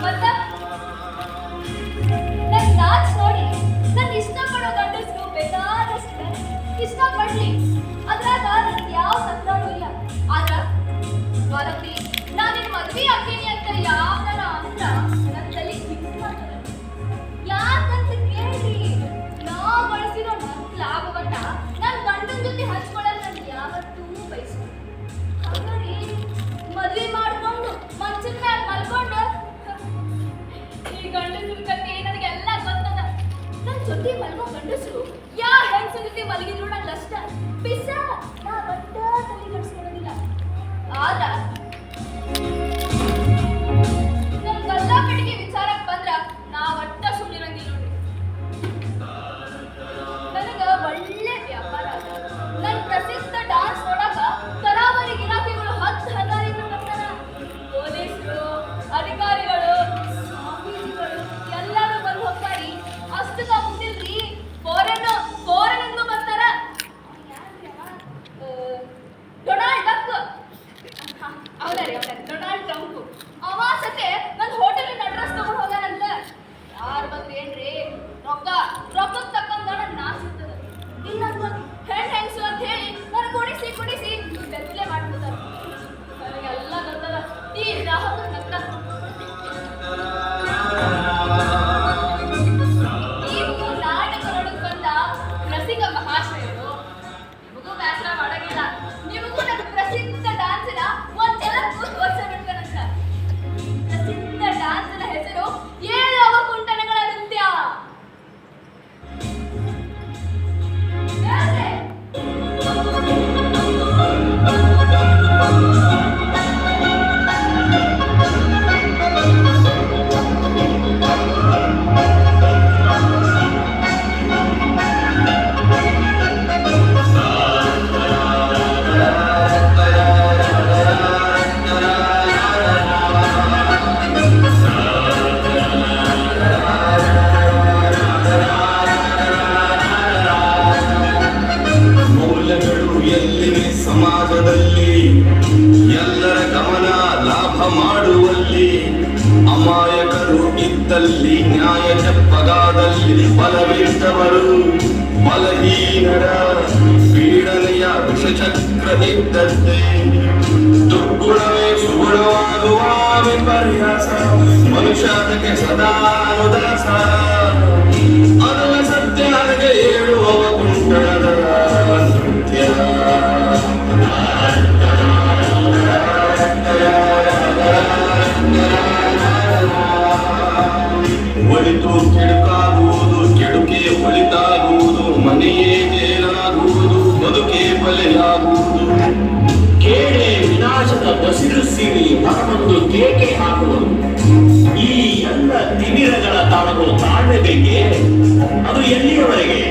ಮತ್ತ ನನ್ ನಾಚ್ ನೋಡಿ ನನ್ ಇಷ್ಟಪಡೋ ಗಂಡಸ್ರು ಬೇಕಾದಷ್ಟು ಇಷ್ಟಪಡ್ಲಿ, ಅದ್ರಾಗ ನನ್ ಯಾವ ತಕರಾರು ಇಲ್ಲ. ಆದ್ರ ಮಾಲತಿ ನಾನಿನ್ ಮದ್ವೆ ಆಗ್ತೀನಿ ಅಂತ ಯಾವನ ಅಂದ್ರ ನನ್ ತಲೆ ಫಿಕ್ಸ್ ಮಾಡ್ತಾರೆ. ಯಾಕಂತ ಕೇಳ್ರಿ, ನಾ ಬಳಸಿರೋ ನನ್ ಲಾಭವನ್ನ ನನ್ ಗಂಡನ ಜೊತೆ ಹಂಚ್ಕೊಳ್ಳೋದು ನನ್ ಯಾವತ್ತೂ ಬಯಸ್ತೀನಿ. ಹಾಗಾಗಿ ಮದ್ವೆ ಮಾಡ್ಕೊಂಡು ಮಂಚದ ಮ್ಯಾಲ ಮಲ್ಕೊಂಡು ಈ ಗಂಡಸ್ರ ಕತೆ ನನಗೆಲ್ಲ ಗೊತ್ತದ. ನನ್ ಜೊತೆ ಮಲ್ಗೋ ಗಂಡಸ್ರು ಯಾ ಹೆಂಗಸ ಜೊತೆ ಮಲಗಿದ್ರು ನಂಗೆ ಅಷ್ಟ ಪಿಸ, ನಾ ಒಟ್ಟ ತಲೆ ಕೆಡಿಸ್ಕೊಳ್ಳೋದಿಲ್ಲ. ಆದ್ರ ನನ್ ಗಲ್ಲಾಪಟ್ಟಿಗೆ ವಿಚಾರಕ್ಕೆ ಬಂದ್ರ ನಾ ಒಟ್ಟ ಸುಮ್ಮನಿರಂಗಿಲ್ಲ ನೋಡ್ರಿ. ನನಗ ಒಳ್ಳೆ ವ್ಯಾಪಾರ ಅದ. ನನ್ ಪ್ರಸಿದ್ಧ ಡಾನ್ಸ್ ನೋಡಾಕ ತರಾವರಿ ಗಿರಾಕಿಗಳು 10,000 ಬರ್ತಾರ. ಪೊಲೀಸರು, ಅಧಿಕಾರಿಗಳು, ಸ್ವಾಮೀಜಿಗಳು ಎಲ್ಲರೂ ಬಂದು ಹೋಗ್ತಾರಿ. ಅಷ್ಟಕ್ಕ ಮುಗ್ದಿಲ್ರಿ, ಫಾರಿನಿಂದ ಬರ್ತಾರ. ಡೊನಾಲ್ಡ್ ಡಕ್ ಅವನರಿ ಡೊನಾಲ್ಡ್ ಟ್ರಂಪ್ ಅವ ಸತೆ ನನ್ನ ಹೋಟೆಲಿನ ಅಡ್ರೆಸ್ ತಗೊಂಡು ಹೋಗಾನಂತ. ಯಾರು ಬಂದ್ರೆ ಏನ್ರಿ, ರೊಕ್ಕಕ್ಕೆ ತಕ್ಕಂಗ ನನ್ನ ನಾಶ ಇರ್ತದ. ಇನ್ನೊಂದು ಹೆಂಗಸು ಅಂತ ಹೇಳಿ ನಾನು ಕುಡಿಸಿ ಬೆತ್ತಲೆ ಮಾಡ್ಬಿಡ್ತಾರ. ನನಗೆಲ್ಲ ಗೊತ್ತದ ಈ ಗ್ರಾಹಕರ ನಕ್ಕ. ನೀವು ನಾಟಕದೊಳಗೆ ಬಂದ ರಸಿಕ ಮಹಾಶಯರು, ನಿಮಗೂ ವ್ಯಾಸರ ಮಾಡಂಗಿಲ್ಲ. ನಿಮಗೂ ನನ್ನ ಪ್ರಸಿದ್ಧ ಡಾನ್ಸಿನ ಒಂದ್ ಜಲಕ್ಕೂ ತೋರಿಸಬೇಕಂತ. ಪ್ರಸಿದ್ಧ ಡಾನ್ಸಿನ ಹೆಸರು 7 ಅವಕುಂಠನಗಳ ನೃತ್ಯ. ಸಮಾಜದಲ್ಲಿ ಎಲ್ಲರ ಗಮನ ಲಾಭ ಮಾಡುವಲ್ಲಿ, ಅಮಾಯಕರು ಇದ್ದಲ್ಲಿ ನ್ಯಾಯ ಚಪ್ಪಗಾದಲ್ಲಿ ಬಲವಿದ್ದವರು ಬಲಹೀನರ ಪೀಡನೆಯ ವಿಷಚಕ್ರ ಇದ್ದಂತೆ ದುರ್ಗುಣವೇ ಸುಗುಣವಾಗುವ ವಿಪರ್ಯಾಸ ಮನುಷ್ಯಕ್ಕೆ ಸದಾ ಅನುದಾಸ. ಅದರ ಸತ್ಯ ನನಗೆ ಹೇಳುವವ ಕುಂಟಣದ ನೃತ್ಯ. ಒಳಿತು ಕೆಡುಕಾಗುವುದು, ಕೆಡುಕೆ ಒಳಿತಾಗುವುದು, ಮನೆಯೇ ಜೇಲಾಗುವುದು, ಬದುಕೆ ಬಲೆಯಾಗುವುದು. ಕೇಳೆ ವಿನಾಶದ ಬಸಿರು ಸಿರಿ ಹೊರಬಂದು ಕೇಕೆ ಹಾಕುವುದು. ಈ ಎಲ್ಲ ತಿಮಿರಗಳ ತಾಳಗಳು ತಾಳಬೇಕೆ? ಅದು ಎಲ್ಲಿಯವರೆಗೆ?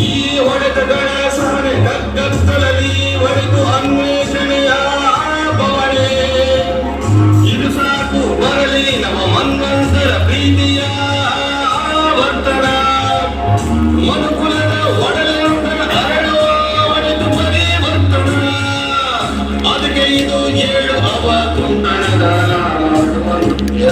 ಈ ಹೊಡೆತಗಳ ಸಹನೆ ಕಗ್ಗತ್ತಲಲ್ಲಿ ಒಡೆದು ಅನ್ವೇಷಣೆಯ ಬವಣೆ. ಇದು ಸಾಕು ಬರಲಿ ನಮ್ಮ ಮನ್ವಂತರ ಪ್ರೀತಿಯ ಆವರ್ತನ. ಮನುಕುಲದ ಒಡಲೊಂದರ ಅರಳುವ ಒಡೆದು ಪರಿವರ್ತನ. ಅದಕ್ಕೆ ಇದು 7 ಅವಕುಂಠನದ ನೃತ್ಯ.